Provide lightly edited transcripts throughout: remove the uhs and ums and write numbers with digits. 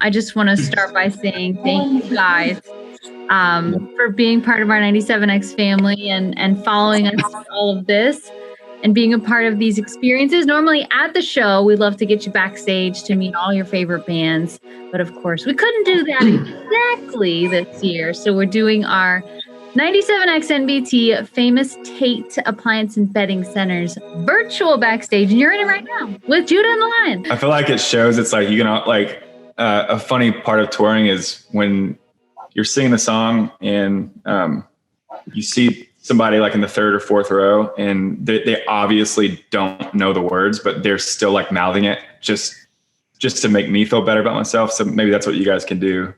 I just want to start by saying thank you guys for being part of our 97X family and following us through all of this and being a part of these experiences. Normally at the show, we love to get you backstage to meet all your favorite bands. But of course, we couldn't do that exactly this year. So we're doing our 97X NBT Famous Tate Appliance and Bedding Center's virtual backstage. And you're in it right now with Judah and the Lion. I feel like it shows it's like, you can like a funny part of touring is when you're singing the song and you see somebody like in the third or fourth row and they obviously don't know the words, but they're still like mouthing it just to make me feel better about myself. So maybe that's what you guys can do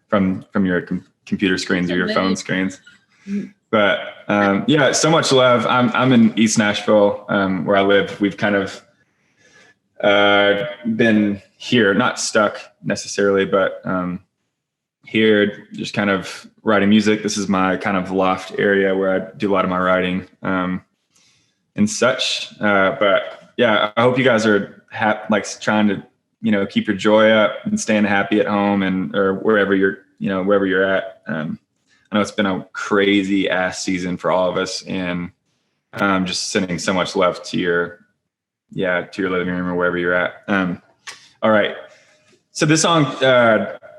from your computer screens or your phone screens. But yeah, so much love. I'm in East Nashville, where I live. We've kind of been here, not stuck necessarily, but here just kind of writing music. This is my kind of loft area where I do a lot of my writing and such. But yeah, I hope you guys are like trying to, keep your joy up and staying happy at home or wherever you're at. I know it's been a crazy ass season for all of us, and just sending so much love to your living room or wherever you're at. All right. So this song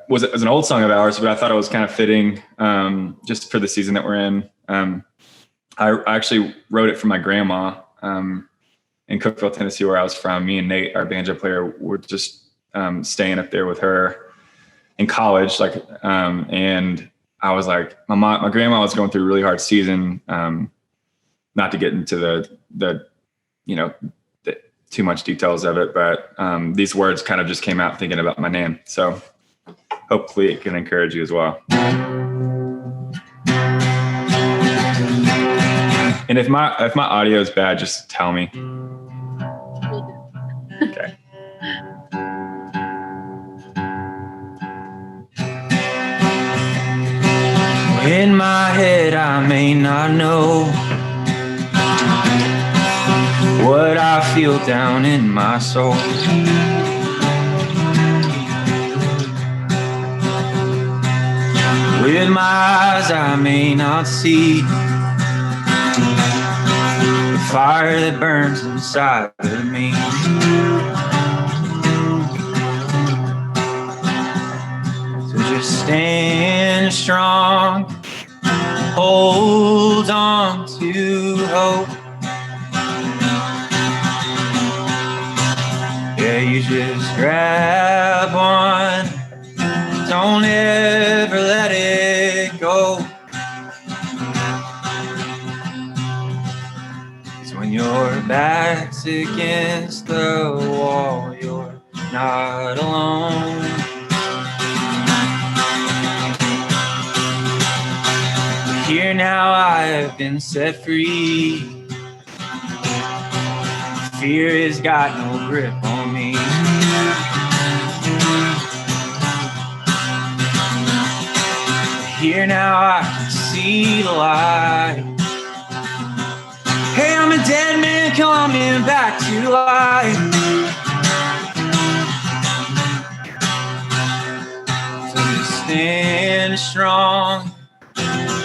was an old song of ours, but I thought it was kind of fitting just for the season that we're in. I actually wrote it for my grandma in Cookeville, Tennessee, where I was from. Me and Nate, our banjo player, were just staying up there with her in college. And I was like, my grandma was going through a really hard season. Not to get into the too much details of it, but these words kind of just came out thinking about my name. So hopefully it can encourage you as well. And if my audio is bad, just tell me. Okay. In my head, I may not know what I feel down in my soul. With my eyes, I may not see the fire that burns inside of me. So just stand strong, hold on to hope. Yeah, you just grab one, don't ever let it go. 'Cause when your back's against the wall, you're not alone. Here now I have been set free. Fear has got no grip on me. Here now I can see the light. Hey, I'm a dead man coming back to life. So just stand strong,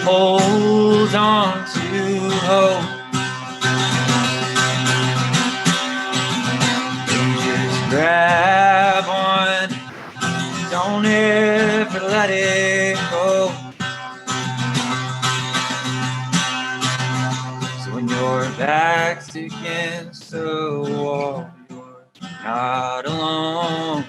hold on to hope. Grab on, don't ever let it go. So when your back's against the wall, you're not alone.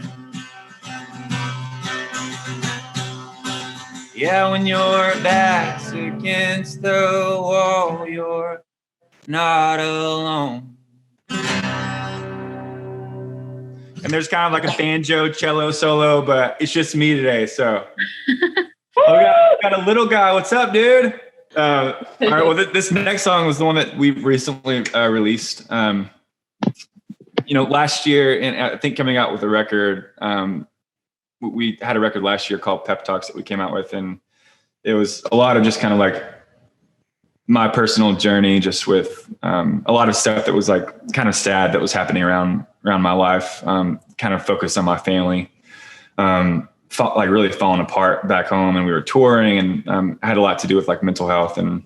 Yeah, when your back's against the wall, you're not alone. And there's kind of like a banjo cello solo, but it's just me today. So got a little guy. What's up, dude? All right. Well, this next song was the one that we recently released. Last year, and I think coming out with a record, we had a record last year called Pep Talks that we came out with. And it was a lot of just kind of like my personal journey, just with a lot of stuff that was like kind of sad that was happening around my life, kind of focused on my family. like really falling apart back home, and we were touring, and had a lot to do with like mental health and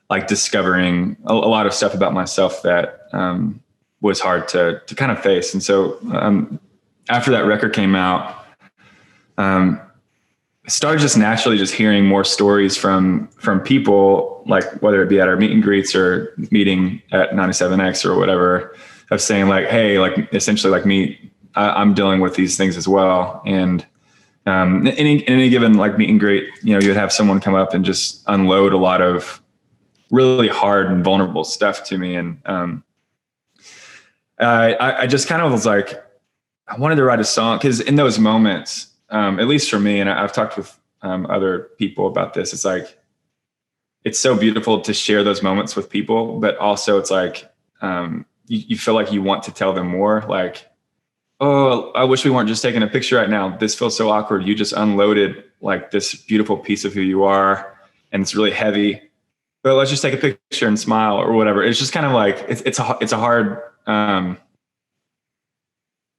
like discovering a lot of stuff about myself that was hard to kind of face. And so after that record came out, I started just naturally just hearing more stories from people, like whether it be at our meet and greets or meeting at 97X or whatever, of saying like, hey, like essentially like me, I'm dealing with these things as well. And in any given like meet and greet, you know, you'd have someone come up and just unload a lot of really hard and vulnerable stuff to me. And I just kind of was like, I wanted to write a song, because in those moments, at least for me, and I've talked with other people about this, it's like, it's so beautiful to share those moments with people, but also it's like, you feel like you want to tell them more, like, oh, I wish we weren't just taking a picture right now. This feels so awkward. You just unloaded like this beautiful piece of who you are, and it's really heavy, but let's just take a picture and smile or whatever. It's just kind of like, it's a hard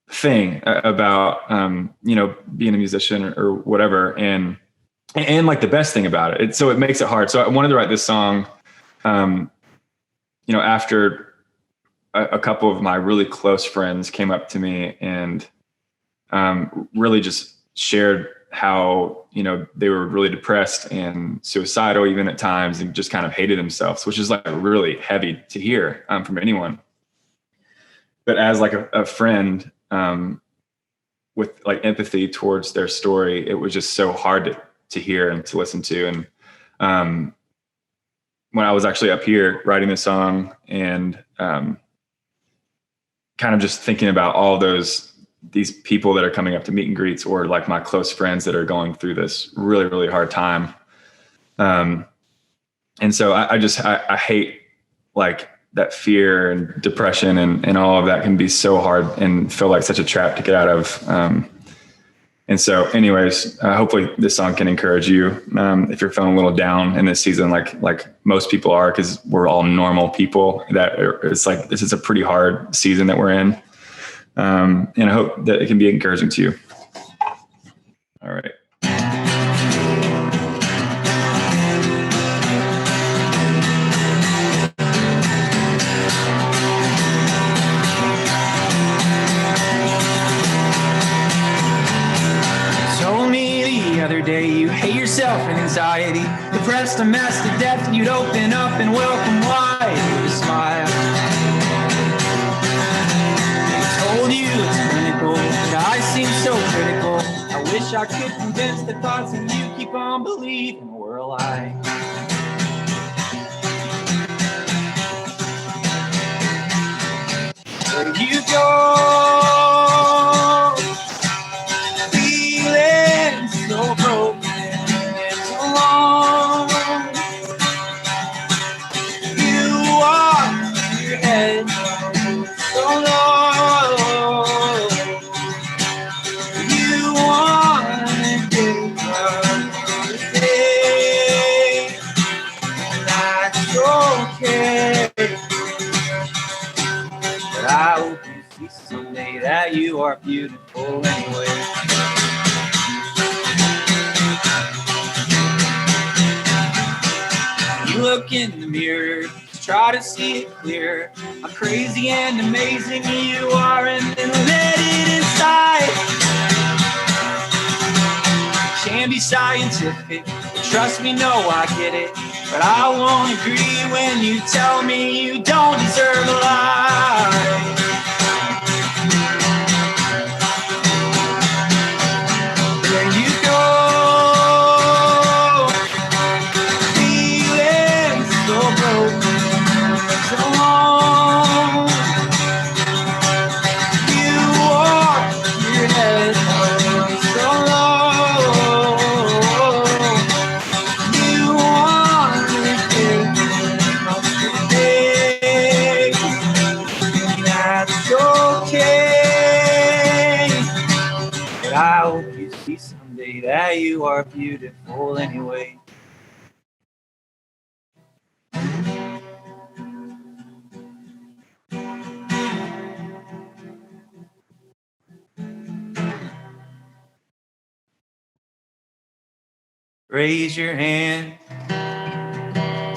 thing about, you know, being a musician or whatever. And like the best thing about it, so it makes it hard. So I wanted to write this song, you know, after a couple of my really close friends came up to me and really just shared how, you know, they were really depressed and suicidal even at times, and just kind of hated themselves, which is like really heavy to hear from anyone. But as like a friend with like empathy towards their story, it was just so hard to hear and to listen to. And when I was actually up here writing the song and kind of just thinking about all these people that are coming up to meet and greets, or like my close friends that are going through this really, really hard time. And so I hate like that fear and depression and all of that can be so hard and feel like such a trap to get out of. And so anyways, hopefully this song can encourage you if you're feeling a little down in this season, like most people are, because we're all normal people. It's like, this is a pretty hard season that we're in. And I hope that it can be encouraging to you. All right. Other day you hate yourself and anxiety, depressed a mess to death, and you'd open up and welcome wide with a smile. I told you it's clinical, but I seem so critical. I wish I could convince the thoughts and you keep on believing we're a lie. Where you go, feeling so broken. That you are beautiful anyway. You look in the mirror, try to see it clear, how crazy and amazing you are, and then let it inside. Can't be scientific, trust me, no, I get it, but I won't agree when you tell me you don't deserve a lie. That you are beautiful anyway. Raise your hand.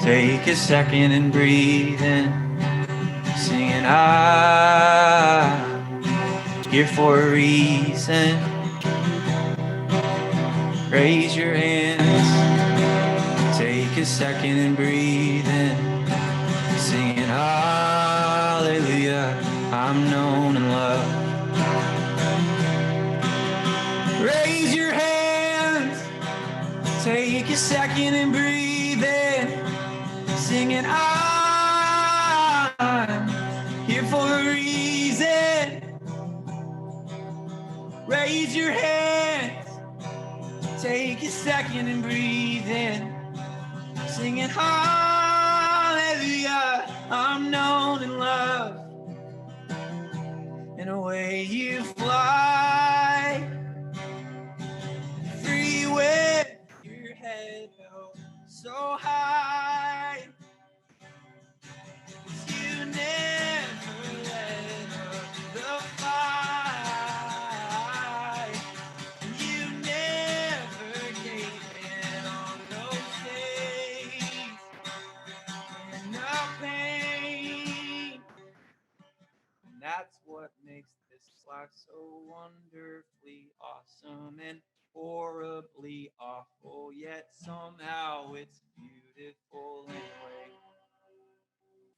Take a second and breathe in. Singing, I'm here for a reason. Raise your hands. Take a second and breathe in. Singing, hallelujah, I'm known and loved. Raise your hands. Take a second and breathe in. Singing, I'm here for a reason. Raise your hands. Take a second and breathe in. Singing, hallelujah, I'm known and loved. And away you fly, free with your head held so high. You never let up the fight. You never gave in on those days and the pain. And that's what makes this life so wonderfully awesome and horribly awful, yet somehow it's beautiful anyway.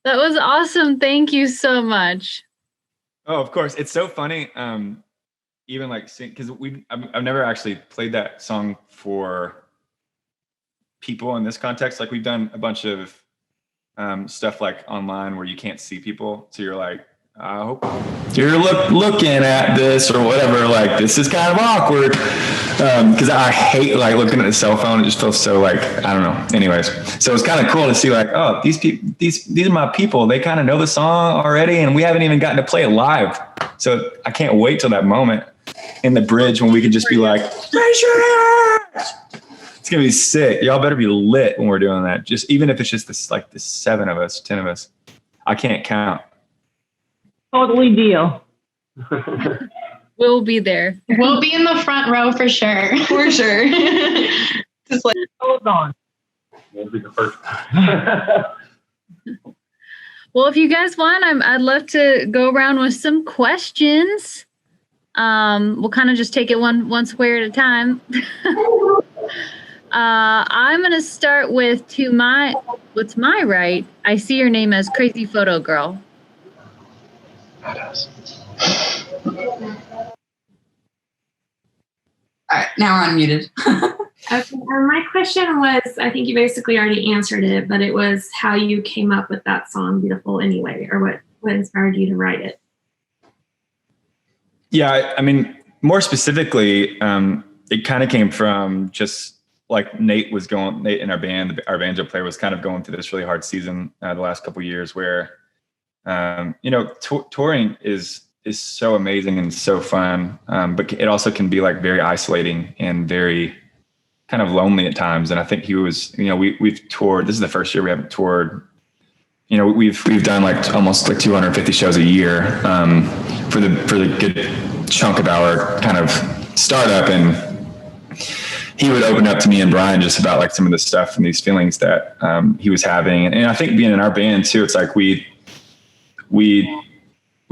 That was awesome. Thank you so much. Oh, of course. It's so funny. Even like because I've never actually played that song for people in this context. Like we've done a bunch of stuff like online where you can't see people, so you're like, I hope you're looking at this or whatever. Like this is kind of awkward because I hate like looking at a cell phone. It just feels so like I don't know. Anyways, so it's kind of cool to see like, oh, these people, these are my people. They kind of know the song already, and we haven't even gotten to play it live. So I can't wait till that moment in the bridge when we can just be like, raise your hands. It's gonna be sick. Y'all better be lit when we're doing that. Just even if it's just this like the 7 of us, 10 of us. I can't count. Totally deal. We'll be there. We'll be in the front row for sure. For sure. Just like, Hold on. We'll be the first. Well, if you guys want, I'd love to go around with some questions. We'll kind of just take it one square at a time. I'm going to start with what's my right. I see your name as Crazy Photo Girl. all right, now we're unmuted. Okay, my question was, I think you basically already answered it, but it was how you came up with that song, Beautiful Anyway, or what inspired you to write it? Yeah, I mean, more specifically, it kind of came from just like Nate in our band, our banjo player was kind of going through this really hard season the last couple of years where, touring is so amazing and so fun, but it also can be like very isolating and very kind of lonely at times. And I think he was, we've toured. This is the first year we haven't toured. We've done like almost like 250 shows a year for the good chunk of our kind of startup. And he would open up to me and Brian just about like some of the stuff and these feelings that he was having. And I think being in our band too, it's like we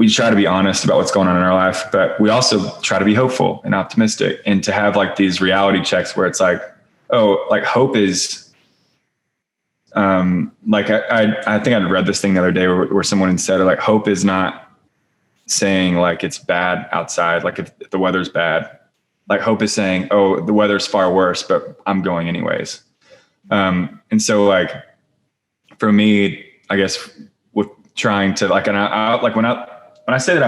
try to be honest about what's going on in our life, but we also try to be hopeful and optimistic, and to have like these reality checks where it's like, oh, like hope is, like I think I read this thing the other day where someone said like, hope is not saying like it's bad outside. Like if the weather's bad, like hope is saying, oh, the weather's far worse, but I'm going anyways. And so like, for me, I guess with trying to like, and when I say that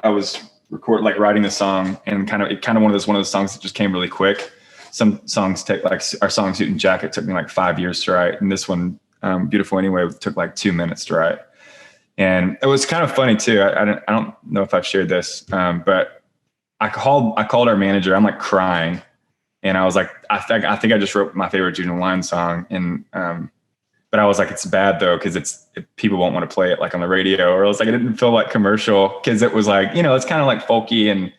I was writing the song, and kind of one of those songs that just came really quick. Some songs take like our song Suit and Jacket took me like 5 years to write. And this one, Beautiful Anyway, took like 2 minutes to write. And it was kind of funny too. I don't know if I've shared this, but I called our manager. I'm like crying. And I was like, I think I just wrote my favorite June and Line song. And, but I was like, it's bad though, because people won't want to play it like on the radio, or else like it didn't feel like commercial, because it was like, it's kind of like folky, and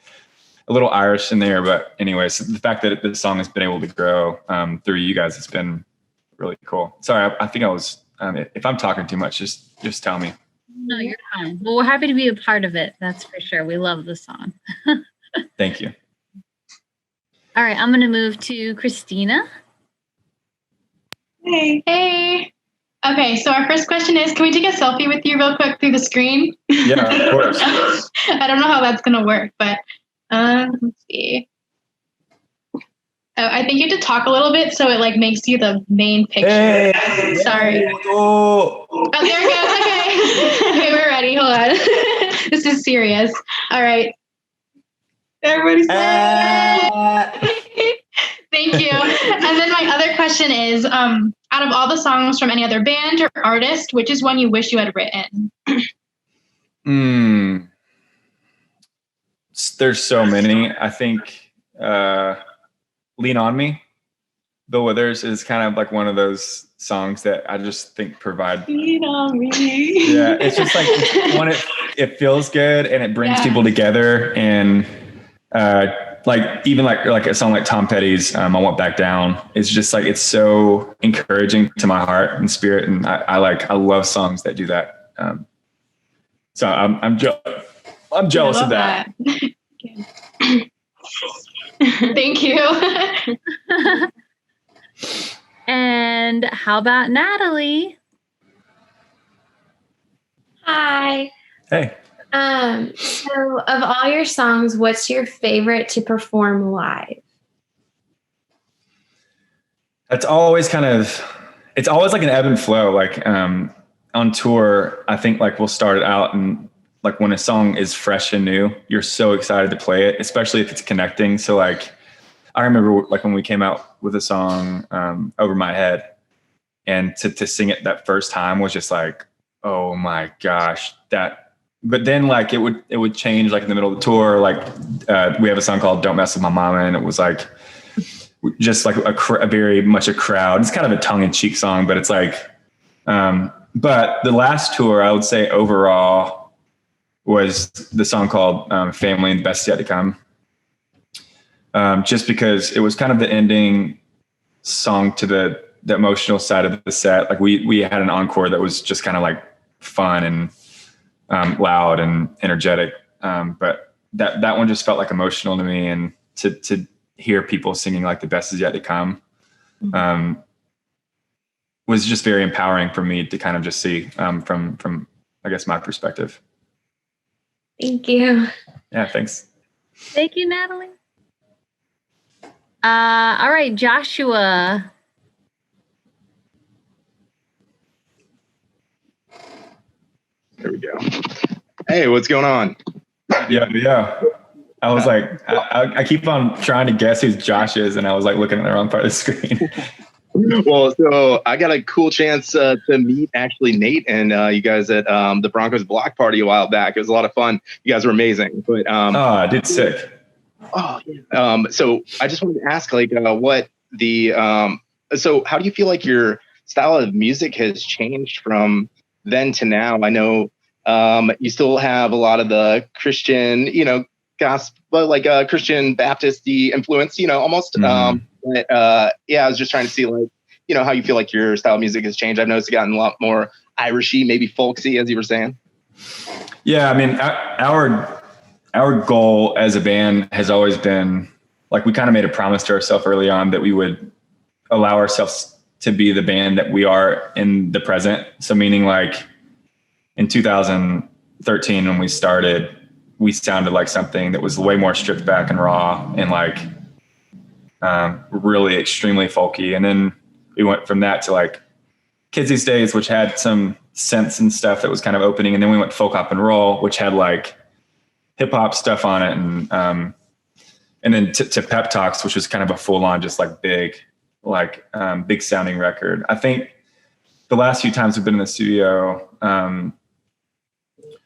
a little Irish in there. But anyways, the fact that this song has been able to grow through you guys, it's been really cool. Sorry, I think I was, if I'm talking too much, just tell me. No, you're fine. Well, we're happy to be a part of it. That's for sure. We love the song. Thank you. All right, I'm going to move to Christina. Hey. Hey. Okay, so our first question is, can we take a selfie with you real quick through the screen? Yeah, of course. I don't know how that's going to work, but let's see. Oh, I think you have to talk a little bit so it like makes you the main picture. Hey. Sorry. Oh, there it goes. Okay. Okay, we're ready. Hold on. This is serious. All right. Everybody's Thank you. And then my other question is, out of all the songs from any other band or artist, which is one you wish you had written? There's so many. I think Lean On Me, Bill Withers, is kind of like one of those songs that I just think provide. Lean on me. Yeah, it's just like it feels good and it brings people together, and like even like a song like Tom Petty's I Won't Back Down. It's just like, it's so encouraging to my heart and spirit, and I love songs that do that. So I'm jealous of that. Thank you. And how about Natalie? Hi. Hey. So of all your songs, what's your favorite to perform live? It's always like an ebb and flow. Like on tour, I think like we'll start it out, and like when a song is fresh and new, you're so excited to play it, especially if it's connecting. So like, I remember like when we came out with a song, Over My Head, and to sing it that first time was just like, oh my gosh, but then like it would change like in the middle of the tour. Like we have a song called Don't Mess With My Mama, and it was like just like a very much a crowd. It's kind of a tongue in cheek song, but it's like, but the last tour, I would say overall, was the song called Family and the Best Yet to Come. Just because it was kind of the ending song to the emotional side of the set. Like we had an encore that was just kind of like fun and loud and energetic. But that one just felt like emotional to me, and to hear people singing like The Best Is Yet to Come was just very empowering for me to kind of just see from I guess my perspective. Thank you. Yeah, thanks. Thank you, Natalie. All right, Joshua. There we go. Hey, what's going on? Yeah. I was like, I keep on trying to guess who Josh is, and I was like looking at the wrong part of the screen. Well, so I got a cool chance to meet actually Nate and you guys at the Broncos block party a while back. It was a lot of fun. You guys were amazing. But dude, sick. Oh, yeah. So I just wanted to ask, like, what the so how do you feel like your style of music has changed from then to now? I know you still have a lot of the Christian, gospel, like Christian Baptist-y influence, almost. But I was just trying to see, like, how you feel like your style of music has changed. I've noticed it's gotten a lot more Irishy, maybe folksy, as you were saying. Yeah, I mean, our goal as a band has always been, like, we kind of made a promise to ourselves early on that we would allow ourselves to be the band that we are in the present. So meaning, like, in 2013 when we started, we sounded like something that was way more stripped back and raw and like really extremely folky. And then we went from that to like Kids These Days, which had some synths and stuff that was kind of opening. And then we went folk hop and roll, which had like hip hop stuff on it. And then to Pep Talks, which was kind of a full on, just like big sounding record. I think the last few times we've been in the studio,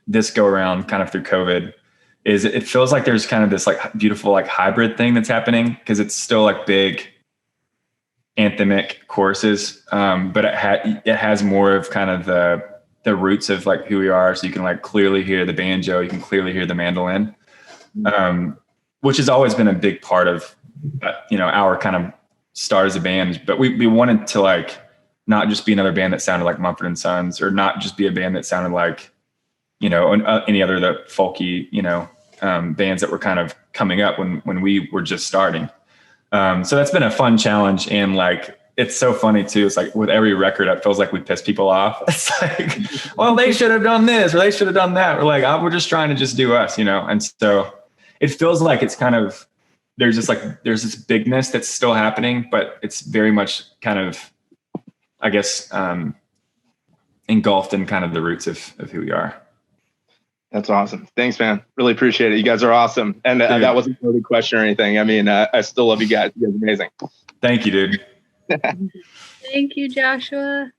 this go around kind of through COVID, is it feels like there's kind of this like beautiful like hybrid thing that's happening, because it's still like big anthemic choruses, but it has more of kind of the roots of like who we are. So you can like clearly hear the banjo, you can clearly hear the mandolin. which has always been a big part of, our kind of start as a band. But we wanted to like not just be another band that sounded like Mumford and Sons, or not just be a band that sounded like, any other the folky, bands that were kind of coming up when we were just starting. So that's been a fun challenge. And like, it's so funny too. It's like with every record, it feels like we piss people off. It's like, well, they should have done this or they should have done that. We're like, we're just trying to just do us, And so it feels like it's kind of, there's this bigness that's still happening, but it's very much kind of, I guess, engulfed in kind of the roots of who we are. That's awesome. Thanks, man. Really appreciate it. You guys are awesome. And that wasn't a question or anything. I mean, I still love you guys. You guys are amazing. Thank you, dude. Thank you, Joshua.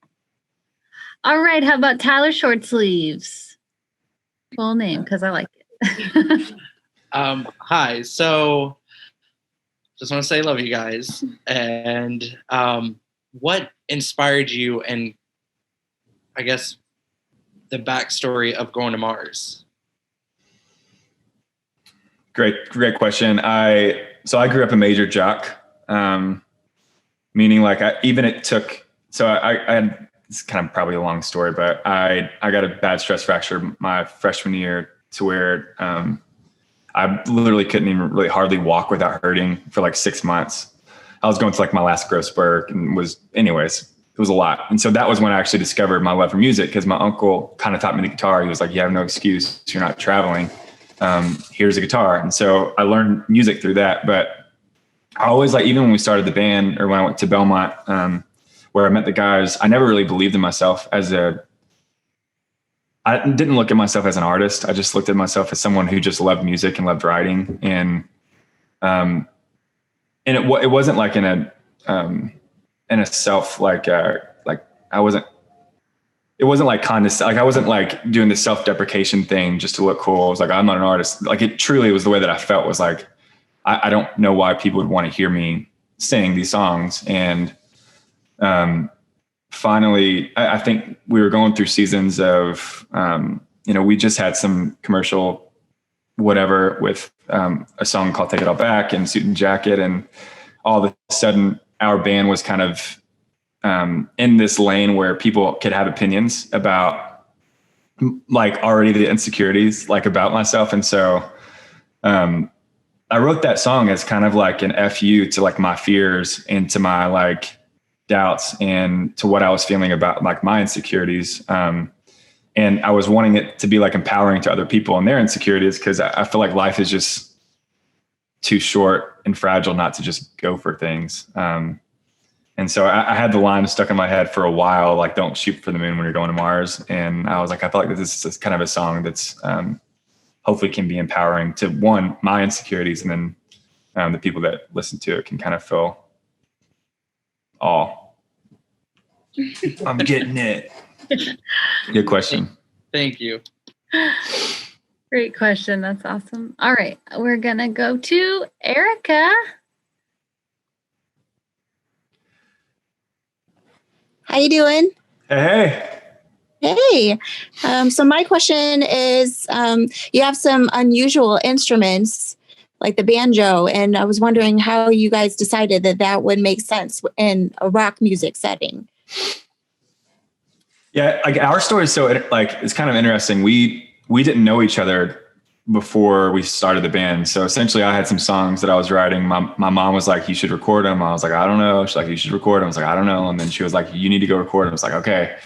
All right. How about Tyler Shortsleeves? Full name, because I like it. Hi. So just want to say I love you guys. And what inspired you, and I guess the backstory of going to Mars? Great question. I grew up a major jock, meaning like I had, it's kind of probably a long story, but I got a bad stress fracture my freshman year to where I literally couldn't even really hardly walk without hurting for like 6 months. I was going to like my last growth spurt and it was a lot. And so that was when I actually discovered my love for music, because my uncle kind of taught me the guitar. He was like, you have no excuse. You're not traveling. Here's a guitar. And so I learned music through that. But I always even when we started the band, or when I went to Belmont, where I met the guys, I never really believed in myself I didn't look at myself as an artist. I just looked at myself as someone who just loved music and loved writing. And it wasn't like in a self, it wasn't like I wasn't like doing the self-deprecation thing just to look cool. I was like, I'm not an artist. Like, it truly was the way that I felt, was like, I don't know why people would want to hear me sing these songs. And finally, I think we were going through seasons of, we just had some commercial whatever with a song called Take It All Back and Suit and Jacket. And all of a sudden our band was kind of in this lane where people could have opinions about like already the insecurities like about myself. And so I wrote that song as kind of like an FU to like my fears and to my like doubts and to what I was feeling about like my insecurities. And I was wanting it to be like empowering to other people and their insecurities, because I feel like life is just too short and fragile not to just go for things. And so I had the line stuck in my head for a while, like, don't shoot for the moon when you're going to Mars. And I was like, I felt like this is kind of a song that's hopefully can be empowering to, one, my insecurities, and then the people that listen to it can kind of feel all. I'm getting it. Good question. Thank you. Great question. That's awesome. All right. We're going to go to Erica. How you doing? Hey. Hey. So my question is, you have some unusual instruments like the banjo, and I was wondering how you guys decided that would make sense in a rock music setting. Yeah, like our story is so like, it's kind of interesting. We didn't know each other before we started the band. So essentially I had some songs that I was writing. My mom was like, you should record them. I was like, I don't know. She's like, you should record them. I was like, I don't know. And then she was like, you need to go record them. I was like, okay.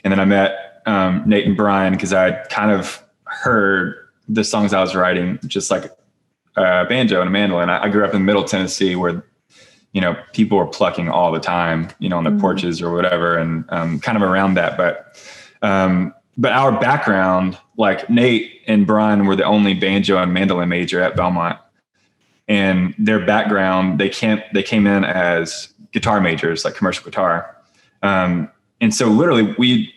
And then I met Nate and Brian, because I kind of heard the songs I was writing, just like a banjo and a mandolin. I grew up in Middle Tennessee, where people were plucking all the time, on the porches or whatever, and kind of around that. But our background, like Nate and Brian were the only banjo and mandolin major at Belmont, and their background, they came in as guitar majors, like commercial guitar. And so literally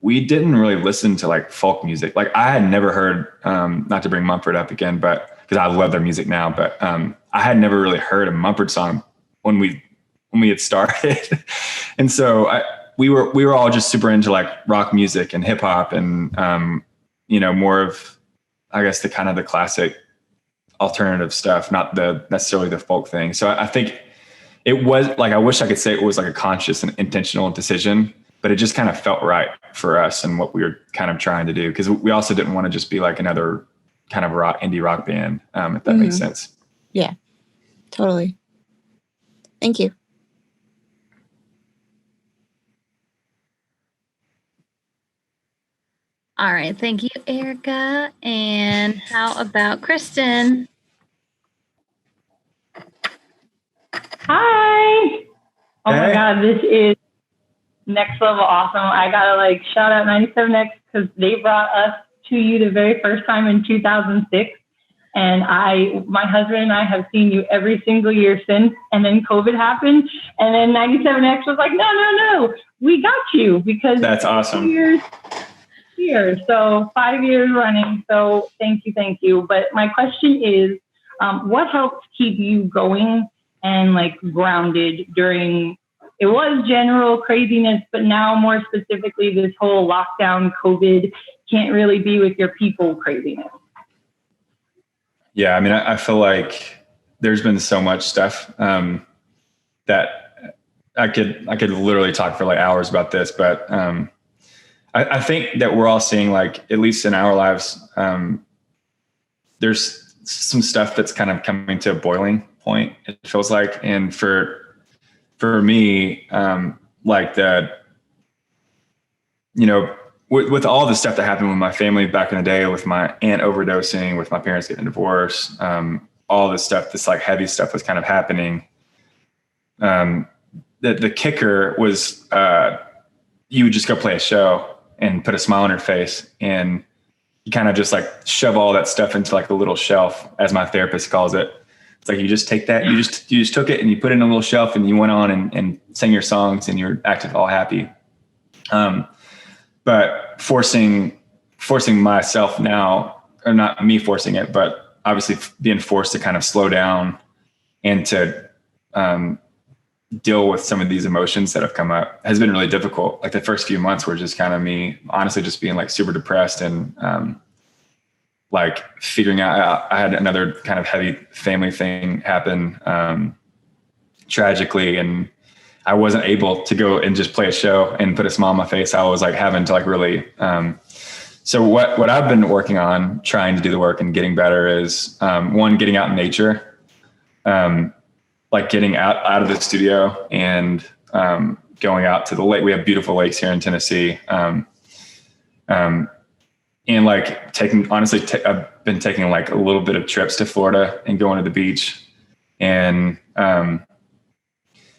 we didn't really listen to like folk music. Like I had never heard, not to bring Mumford up again, but because I love their music now, but I had never really heard a Mumford song when we had started. And so we were all just super into like rock music and hip hop and, more of, I guess, the kind of the classic alternative stuff, not necessarily the folk thing. So I think it was like, I wish I could say it was like a conscious and intentional decision, but it just kind of felt right for us and what we were kind of trying to do. Cause we also didn't want to just be like another kind of indie rock band, if that makes sense. Yeah, totally. Thank you. All right. Thank you, Erica. And how about Kristen? Hi. Oh my God, this is next level awesome. I gotta like shout out 97X because they brought us to you the very first time in 2006. And my husband and I have seen you every single year since. And then COVID happened. And then 97X was like, no, we got you because that's awesome. Years. So 5 years running. So thank you. But my question is, what helps keep you going and like grounded during, it was general craziness, but now more specifically, this whole lockdown, COVID, can't really be with your people craziness? Yeah. I mean, I feel like there's been so much stuff, that I could literally talk for like hours about this, but, I think that we're all seeing, like, at least in our lives, there's some stuff that's kind of coming to a boiling point, it feels like. And for me, like with all the stuff that happened with my family back in the day, with my aunt overdosing, with my parents getting a divorce, all this stuff, this like heavy stuff was kind of happening. The kicker was, you would just go play a show and put a smile on your face, and you kind of just like shove all that stuff into like a little shelf, as my therapist calls it. It's like, you just take that, you just took it and you put it in a little shelf, and you went on and sang your songs, and you're acted all happy. But forcing myself now, or not me forcing it, but obviously being forced to kind of slow down and to, deal with some of these emotions that have come up has been really difficult. Like the first few months were just kind of me honestly just being like super depressed and like figuring out, I had another kind of heavy family thing happen tragically, and I wasn't able to go and just play a show and put a smile on my face. I was like having to like really so what I've been working on, trying to do the work and getting better, is one, getting out in nature, like getting out of the studio and going out to the lake. We have beautiful lakes here in Tennessee. And like I've been taking like a little bit of trips to Florida and going to the beach. And I'm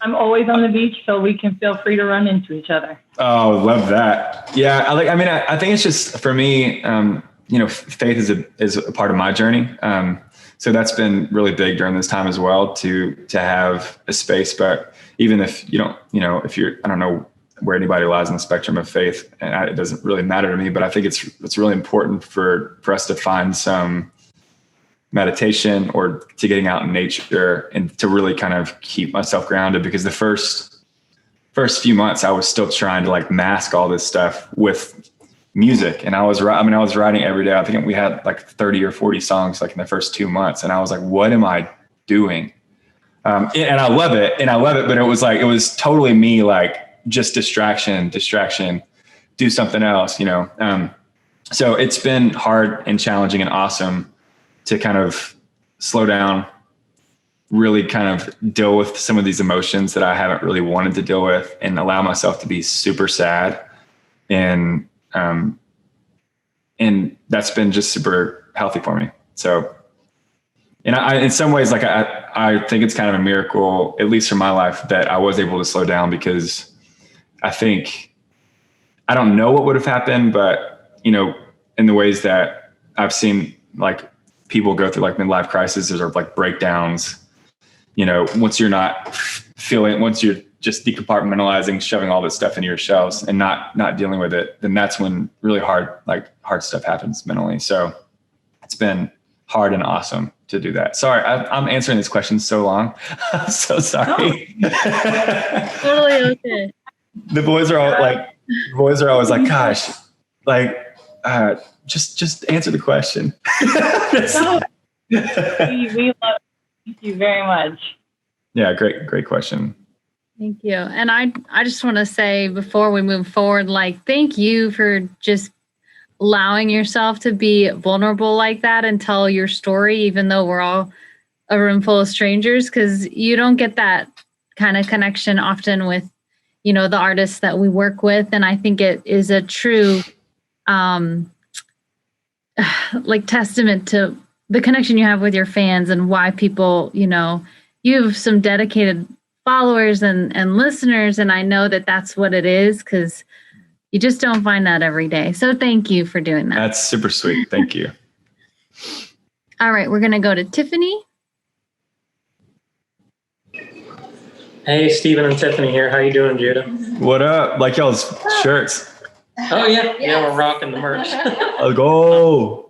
always on the beach, so we can feel free to run into each other. Oh, love that. Yeah. I think it's just, for me, faith is a part of my journey. So that's been really big during this time as well, to have a space. But even if you don't, I don't know where anybody lies on the spectrum of faith, and it doesn't really matter to me, but I think it's really important for us to find some meditation or to getting out in nature and to really kind of keep myself grounded, because the first few months I was still trying to like mask all this stuff with music. And I was writing every day. I think we had like 30 or 40 songs like in the first 2 months. And I was like, what am I doing? And I love it. But it was totally me, like just distraction, do something else, so it's been hard and challenging and awesome to kind of slow down, really kind of deal with some of these emotions that I haven't really wanted to deal with, and allow myself to be super sad. And that's been just super healthy for me. So, and in some ways, like I think it's kind of a miracle, at least for my life, that I was able to slow down, because I think, I don't know what would have happened, but in the ways that I've seen like people go through like midlife crises or like breakdowns, once you're not feeling, once you're just decompartmentalizing, shoving all this stuff into your shelves and not dealing with it, then that's when really hard stuff happens mentally. So it's been hard and awesome to do that. Sorry, I'm answering this question so long. I'm so sorry. Totally okay. The boys are always like, gosh, like, just answer the question. we love it. Thank you very much. Yeah, great question. Thank you. And I just want to say before we move forward, like, thank you for just allowing yourself to be vulnerable like that and tell your story, even though we're all a room full of strangers, because you don't get that kind of connection often with, you know, the artists that we work with. And I think it is a true like testament to the connection you have with your fans and why people, you know, you have some dedicated followers and listeners. And I know that that's what it is, because you just don't find that every day. So thank you for doing that. That's super sweet. Thank you. All right, we're going to go to Tiffany. Hey, Stephen and Tiffany here. How you doing, Judah? What up? Like y'all's shirts. Oh, yeah. Yeah, we're rocking the merch. Let's go.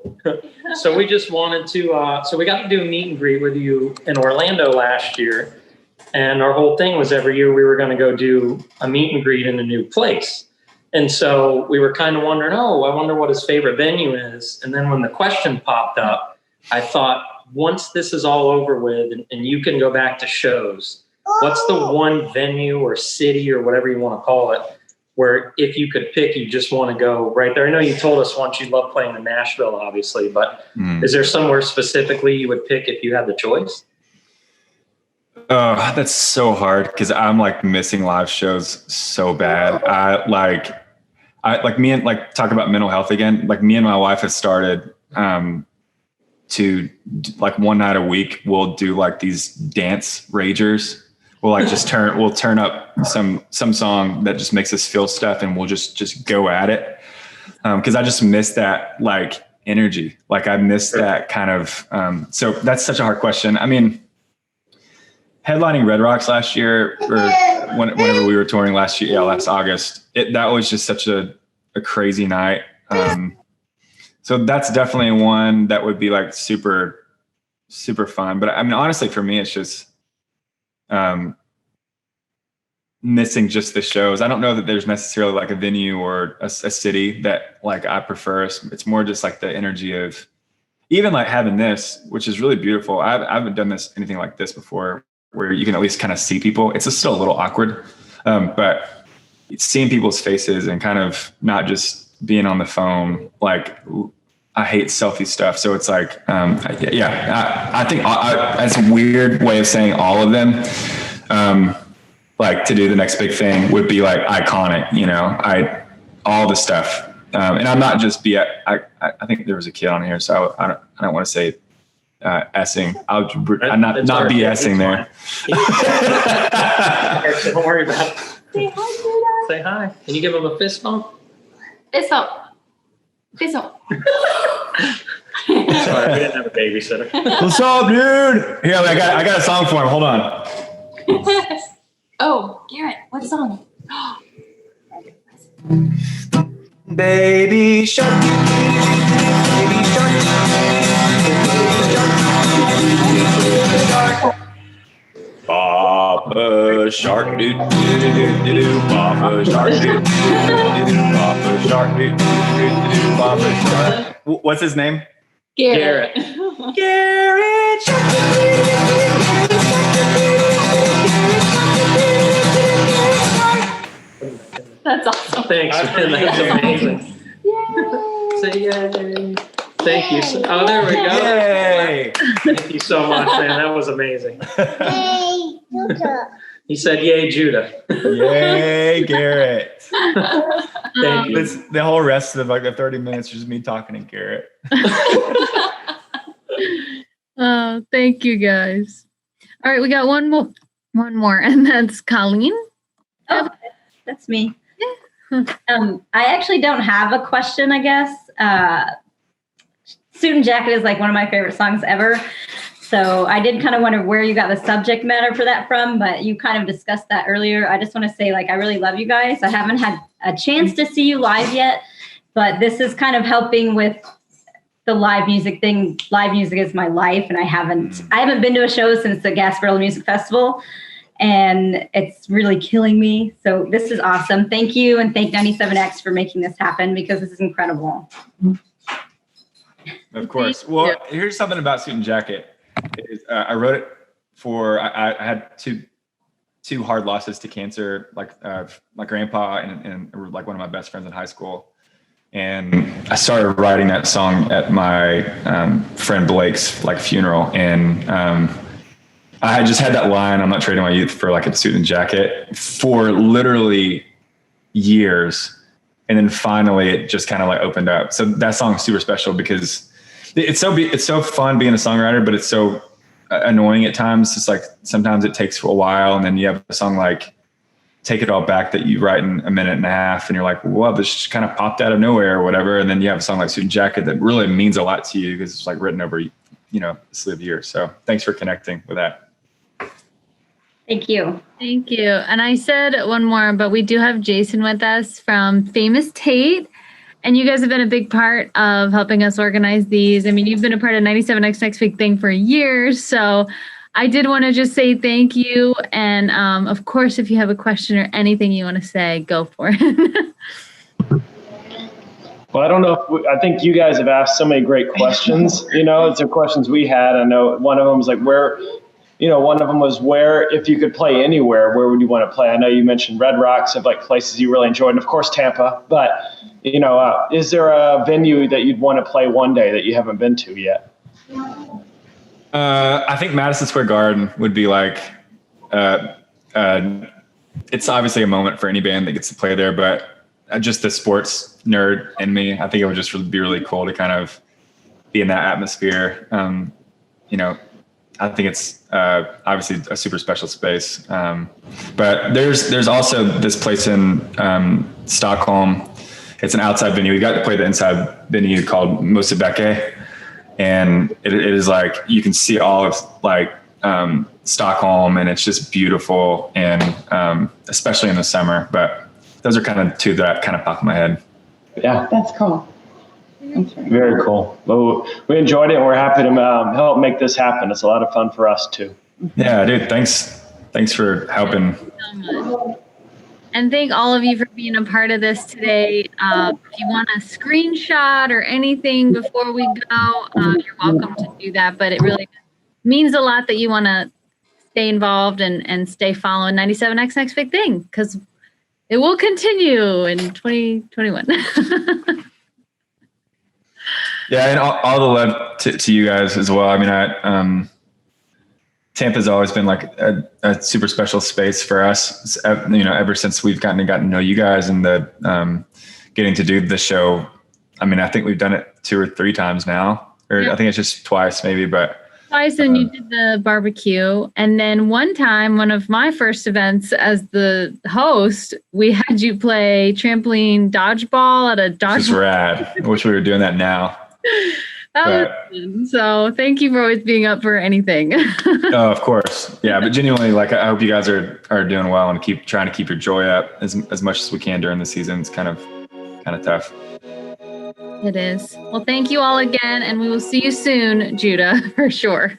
So we just wanted to, so we got to do a meet and greet with you in Orlando last year. And our whole thing was every year we were going to go do a meet and greet in a new place. And so we were kind of wondering, oh, I wonder what his favorite venue is. And then when the question popped up, I thought, once this is all over with and you can go back to shows, what's the one venue or city or whatever you want to call it, where if you could pick, you just want to go right there? I know you told us once you love playing in Nashville, obviously, but is there somewhere specifically you would pick if you had the choice? Oh, that's so hard because I'm like missing live shows so bad. I like me and like talk about mental health again. Like me and my wife have started to like one night a week we'll do like these dance ragers. We'll like just turn up some song that just makes us feel stuff, and we'll just go at it. Because I just miss that like energy. Like I miss that kind of. So that's such a hard question. I mean, headlining Red Rocks last year, or whenever we were touring last year, last August, that was just such a crazy night. So that's definitely one that would be like super, super fun. But I mean, honestly, for me, it's just missing just the shows. I don't know that there's necessarily like a venue or a city that like I prefer. It's more just like the energy of even like having this, which is really beautiful. I haven't done anything like this before, where you can at least kind of see people. It's just still a little awkward, but seeing people's faces and kind of not just being on the phone. Like I hate selfie stuff. So it's like, I think that's a weird way of saying all of them. Like to do the next big thing would be like iconic, you know, all the stuff. And I'm not just I think there was a kid on here, so I don't want to say S-ing. I'm not BSing there. Don't worry about it. Say hi, Judah. Say hi. Can you give him a fist bump? Fist bump. Fist bump. Sorry, we didn't have a babysitter. What's up, dude? Here, I got a song for him. Hold on. Oh, Garrett, what song? Baby shark, baby shark, Papa shark, doo doo doo doo doo. Papa shark, doo doo doo doo. Papa shark, doo doo doo doo. Papa shark. What's his name? Garrett. Garrett shark. That's awesome. Thanks, man. That's amazing. Say yay. Thank you. Oh, there we go. Yay. Thank you so much, man. That was amazing. He said, yay, Judah. Yay, Garrett. Thank you. The whole rest of like the 30 minutes is just me talking to Garrett. Oh, thank you guys. All right, we got one more, and that's Colleen. Oh, that's me. I actually don't have a question, I guess. Student Jacket is like one of my favorite songs ever. So I did kind of wonder where you got the subject matter for that from, but you kind of discussed that earlier. I just want to say, like, I really love you guys. I haven't had a chance to see you live yet, but this is kind of helping with the live music thing. Live music is my life, and I haven't been to a show since the Gasparilla Music Festival, and it's really killing me. So this is awesome. Thank you, and thank 97X for making this happen, because this is incredible. Of course. Well, here's something about Suit and Jacket. I wrote it for, I had two hard losses to cancer, like my grandpa and like one of my best friends in high school. And I started writing that song at my friend Blake's like funeral. And I had just had that line, I'm not trading my youth for like a suit and jacket, for literally years. And then finally it just kind of like opened up. So that song's super special because it's so fun being a songwriter, but it's so annoying at times. It's like sometimes it takes a while, and then you have a song like Take It All Back that you write in a minute and a half, and you're like, well, this just kind of popped out of nowhere or whatever. And then you have a song like Suit and Jacket that really means a lot to you because it's like written over, a slew of years. So thanks for connecting with that. Thank you. Thank you. And I said one more, but we do have Jason with us from Famous Tate. And you guys have been a big part of helping us organize these. I mean, you've been a part of 97X Next Big Thing for years. So I did want to just say thank you. And of course, if you have a question or anything you want to say, go for it. Well, I don't know. I think you guys have asked so many great questions. It's the questions we had. I know one of them was like, one of them was if you could play anywhere, where would you want to play? I know you mentioned Red Rocks of like places you really enjoyed, and of course Tampa. But is there a venue that you'd want to play one day that you haven't been to yet? I think Madison Square Garden would be like, it's obviously a moment for any band that gets to play there, but just the sports nerd in me, I think it would just be really cool to kind of be in that atmosphere. I think it's obviously a super special space. But there's also this place in Stockholm. It's an outside venue. We got to play the inside venue called Mosebacke. And it is like, you can see all of like Stockholm, and it's just beautiful, and especially in the summer. But those are kind of two that kind of pop in my head. Yeah. That's cool. Very cool. Well, we enjoyed it, and we're happy to help make this happen. It's a lot of fun for us too. Yeah, dude. Thanks for helping. And thank all of you for being a part of this today. If you want a screenshot or anything before we go, you're welcome to do that. But it really means a lot that you want to stay involved and stay following 97X Next Big Thing, because it will continue in 2021. Yeah, and all the love to you guys as well. I mean, Tampa's always been like a super special space for us. Ever since we've gotten to know you guys, and the getting to do the show. I mean, I think we've done it 2 or 3 times now, or I think it's just twice maybe, but. Twice, and you did the barbecue. And then one time, one of my first events as the host, we had you play trampoline dodgeball at a dodgeball. This is rad. I wish we were doing that now. That was fun. So thank you for always being up for anything. Oh, of course. Yeah, but genuinely, like, I hope you guys are doing well and keep trying to keep your joy up as much as we can during the season. It's kind of tough. It is. Well, thank you all again, and we will see you soon, Judah, for sure.